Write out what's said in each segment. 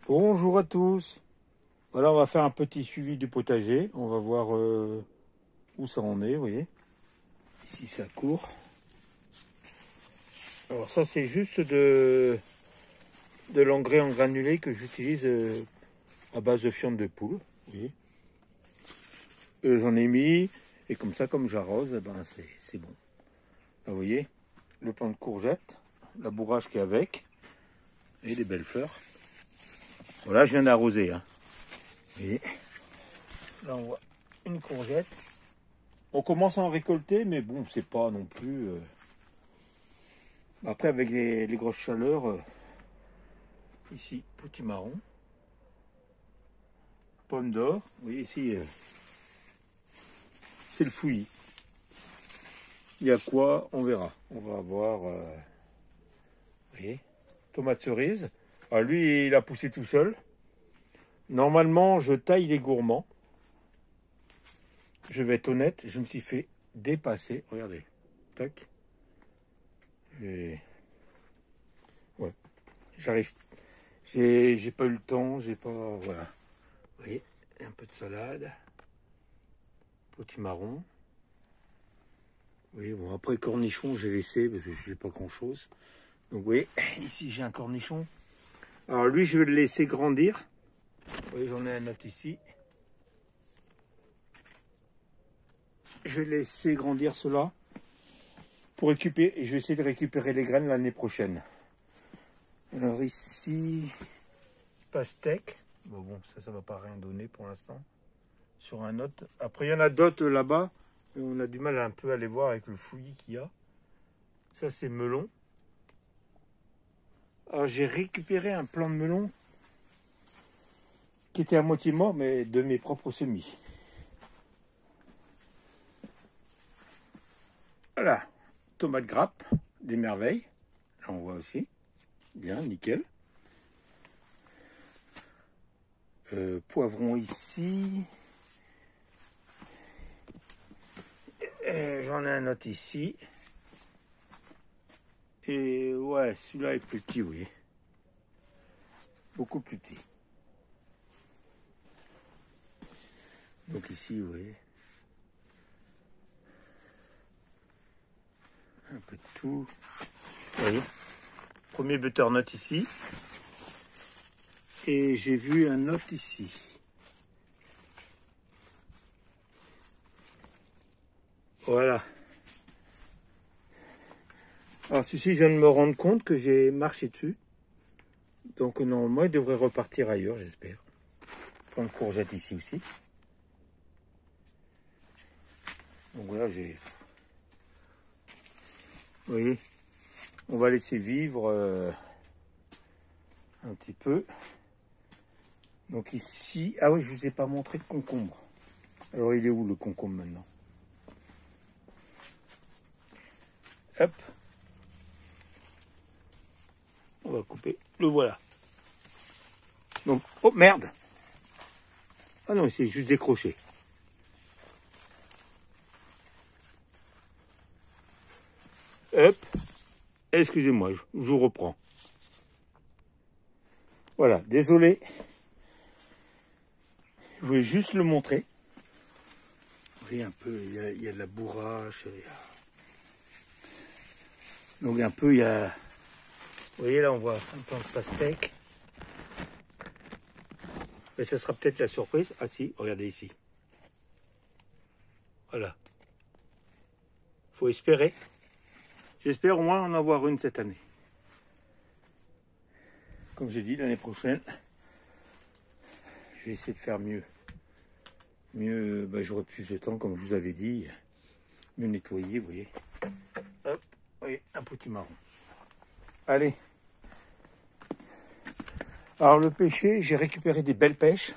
Bonjour à tous. Voilà, on va faire un petit suivi du potager. On va voir où ça en est, vous voyez. Ici, ça court. Alors ça, c'est juste de l'engrais en granulé que j'utilise à base de fientes de poule. Vous voyez. J'en ai mis, et comme ça, comme j'arrose, eh ben, c'est bon. Là, vous voyez, le plant de courgette, la bourrage qui est avec, et des belles fleurs. Voilà, je viens d'arroser. Hein. Vous voyez. Là, on voit une courgette. On commence à en récolter, mais bon, c'est pas non plus... Après, avec les grosses chaleurs, ici, petit marron. Pomme d'or. Vous voyez ici, c'est le fouillis. Il y a quoi? On verra. On va avoir... vous voyez, tomate cerise. Alors lui, il a poussé tout seul. Normalement, je taille les gourmands. Je vais être honnête, je me suis fait dépasser. Regardez. Tac. Et... ouais. J'arrive. J'ai pas eu le temps. J'ai pas... voilà. Vous voyez, un peu de salade. Petit marron. Oui, bon, après cornichon, j'ai laissé parce que j'ai pas grand chose. Donc, vous voyez, ici, j'ai un cornichon. Alors, lui, je vais le laisser grandir. Vous voyez, j'en ai un autre ici. Je vais laisser grandir cela pour récupérer, et je vais essayer de récupérer les graines l'année prochaine. Alors ici, pastèque. Bon, ça va pas rien donner pour l'instant. Sur un autre. Après, il y en a d'autres là-bas, mais on a du mal un peu à les voir avec le fouillis qu'il y a. Ça, c'est melon. Alors, j'ai récupéré un plant de melon qui était à moitié mort, mais de mes propres semis. Voilà, tomate grappe, des merveilles. Là, on voit aussi. Bien, nickel. Poivron ici. J'en ai un autre ici. Et ouais, celui-là est plus petit, oui. Beaucoup plus petit. Donc ici, vous voyez. Un peu de tout. Vous voyez. Premier butternut ici. Et j'ai vu un autre ici. Voilà. Alors ceci, je viens de me rendre compte que j'ai marché dessus. Donc normalement, il devrait repartir ailleurs, j'espère. Plein de courgettes ici aussi. Donc voilà, j'ai... Vous voyez, on va laisser vivre un petit peu. Donc ici, ah oui, je vous ai pas montré de concombre. Alors il est où le concombre maintenant? Hop. On va couper. Le voilà. Donc, oh merde. Ah non, c'est juste décroché. Hop. Excusez-moi, je vous reprends. Voilà, désolé. Je voulais juste le montrer. Vous voyez un peu, il y a de la bourrache. Donc un peu, il y a... Vous voyez là, on voit un peu de pastèque. Mais ça sera peut-être la surprise. Ah si, regardez ici. Voilà. Faut espérer. J'espère au moins en avoir une cette année. Comme j'ai dit, l'année prochaine, je vais essayer de faire mieux. Mieux, j'aurai plus de temps, comme je vous avais dit. Mieux nettoyer, vous voyez. Hop, vous voyez, un petit marron. Allez. Alors le pêcher, j'ai récupéré des belles pêches.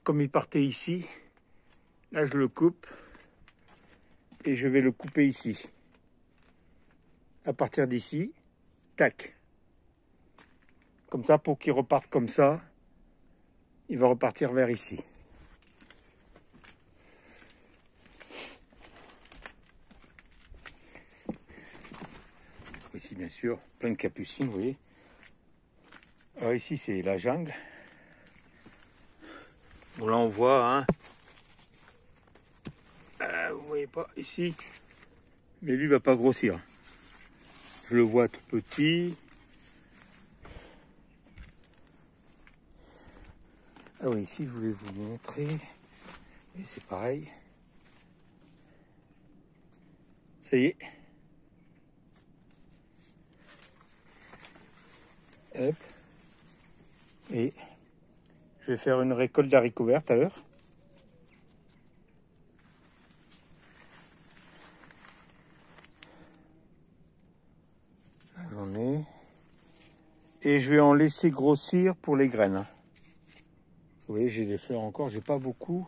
Comme il partait ici, là je le coupe. et je vais le couper ici. À partir d'ici, tac. Comme ça, pour qu'il reparte comme ça, il va repartir vers ici. Ici, bien sûr, plein de capucines, vous voyez. Alors ici, c'est la jungle. Bon, là, on voit, hein. Vous voyez pas ici, mais lui, il va pas grossir. Je le vois tout petit. Ah oui, ici, je voulais vous montrer. Et c'est pareil. Ça y est. Hop. Et je vais faire une récolte d'haricots verts tout à l'heure. J'en ai. Et je vais en laisser grossir pour les graines. Vous voyez, j'ai des fleurs encore, j'ai pas beaucoup.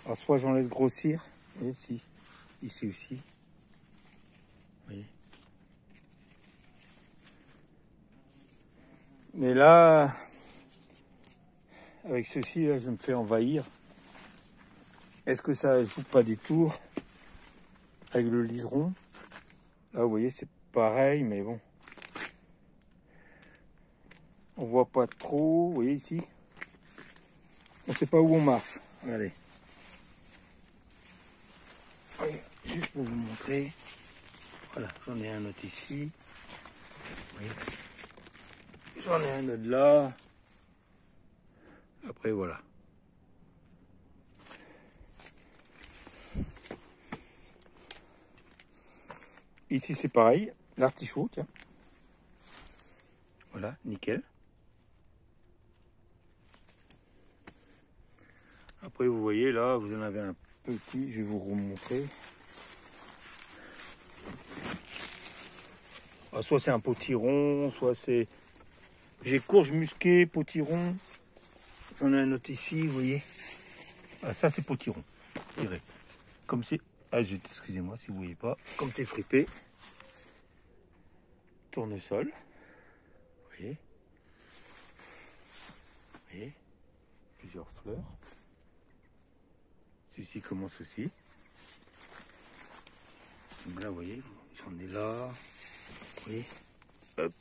Alors soit j'en laisse grossir, et si, ici aussi. Vous voyez. Mais là, avec ceci, là, je me fais envahir. Est-ce que ça joue pas des tours avec le liseron? Là, vous voyez, c'est pareil, mais bon. On voit pas trop, vous voyez ici. On sait pas où on marche. Regardez. Juste pour vous montrer. Voilà, j'en ai un autre ici. J'en ai un autre là. Après, voilà. Ici, c'est pareil. L'artichaut, tiens. Voilà, nickel. Après, vous voyez, là, vous en avez un petit. Je vais vous remontrer. Ah, soit c'est un potiron, soit c'est... J'ai courge musquée, potiron. J'en ai un autre ici, vous voyez. Ah, ça, c'est potiron, je dirais. Comme c'est... Ah, zut, excusez-moi si vous voyez pas. Comme c'est fripé. Tournesol. Vous voyez. Vous voyez. Plusieurs fleurs. Celui-ci commence aussi. Donc là, vous voyez, j'en ai là. Vous voyez. Hop.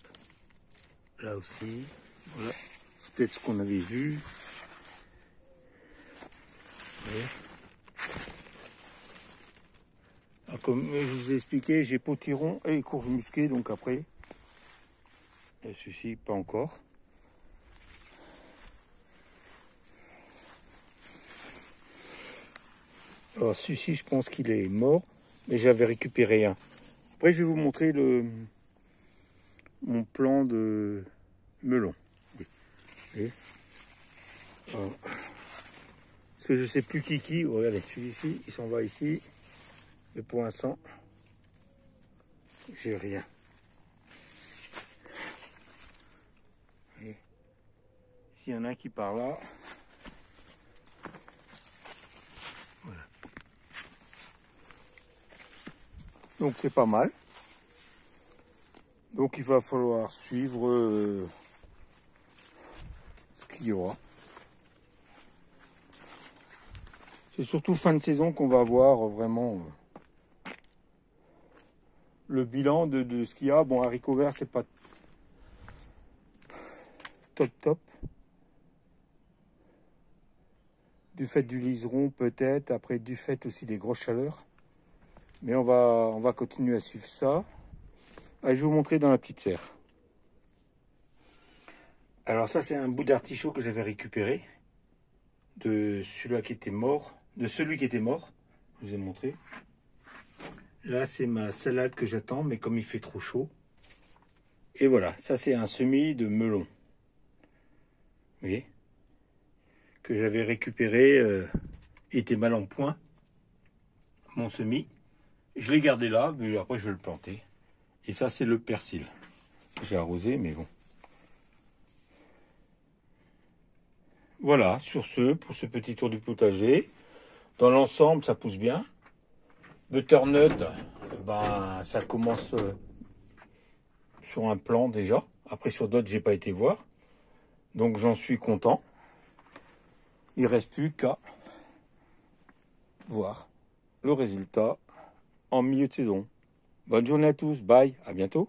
Là aussi. Voilà. C'est peut-être ce qu'on avait vu. Vous voyez. Alors, comme je vous ai expliqué, j'ai potiron et courge musquée, donc après, et celui-ci, pas encore. Alors celui-ci, je pense qu'il est mort, mais j'avais récupéré un. Après, je vais vous montrer mon plan de melon. Oui. Oui. Alors, parce que je sais plus qui. Regardez, celui-ci, il s'en va ici. Mais pour l'instant, j'ai rien. Ici, il y en a un qui part là. Voilà. Donc c'est pas mal. Donc il va falloir suivre ce qu'il y aura. C'est surtout fin de saison qu'on va voir vraiment le bilan de ce qu'il y a. Bon, haricots verts, c'est pas top. Du fait du liseron peut-être, après du fait aussi des grosses chaleurs. Mais on va continuer à suivre ça. Allez, je vais vous montrer dans la petite serre. Alors ça, c'est un bout d'artichaut que j'avais récupéré de celui qui était mort. Je vous ai montré. Là, c'est ma salade que j'attends, mais comme il fait trop chaud. Et voilà, ça c'est un semis de melon. Vous voyez, que j'avais récupéré, il était mal en point, mon semis. Je l'ai gardé là, mais après je vais le planter. Et ça, c'est le persil. J'ai arrosé, mais bon. Voilà, sur ce, pour ce petit tour du potager. Dans l'ensemble, ça pousse bien. Butternut, ben, ça commence sur un plan déjà. Après sur d'autres, j'ai pas été voir. Donc j'en suis content. Il reste plus qu'à voir le résultat en milieu de saison. Bonne journée à tous, bye, à bientôt.